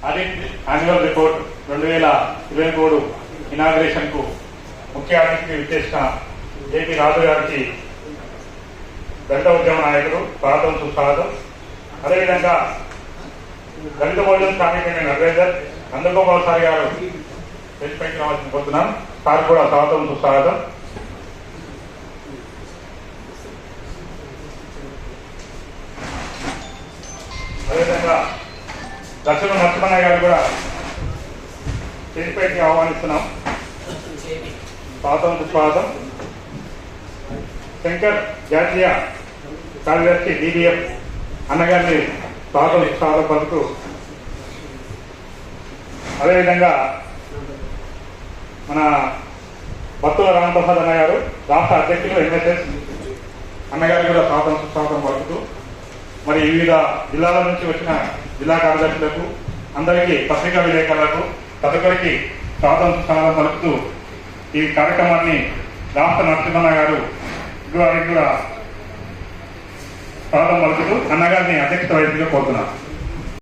Audit annual report 2023 inauguration కు ముఖ్య అతిథికి విచ్చేసిన జేపీ రాజు గారికి దళిత ఉద్యమ నాయకుడు స్వాగతం సుస్వాగతం. అదేవిధంగా దళిత భోజనం శ్రామిక అడ్వైజర్ నందగోపాల్ సార్ గారు పైకి రావాల్సిన కోరుతున్నాం. సార్ కూడా స్వాగతం సుస్వాగతం. అదేవిధంగా దర్శనం నరసింహయ్య గారు కూడా చేతిపైకి ఆహ్వానిస్తున్నాం. స్వాగతం సుస్వాగతం. శంకర్ జాతీయ కార్యదర్శి DBF అన్నగారిని స్వాగతం సుస్వాగతం పలుకుతూ, అదేవిధంగా మన బత్తుల రామప్రసాద్ అన్న గారు రాష్ట్ర అధ్యక్షులు MSS అన్నగారు కూడా స్వాగతం సుస్వాగతం పలుకుతూ, మరి వివిధ జిల్లాల నుంచి వచ్చిన జిల్లా కార్యదర్శులకు అందరికీ పత్రికా విలేకరులకు ప్రతి ఒక్కరికి స్వాగతం సుస్వాగతం పలుకుతూ ఈ కార్యక్రమాన్ని రాష్ట్ర నరసింహన్న గారు వారికి కూడా స్వాగతం పలుకుతూ అన్నగారిని అధ్యక్షత వహించగా కోరుతున్నాను.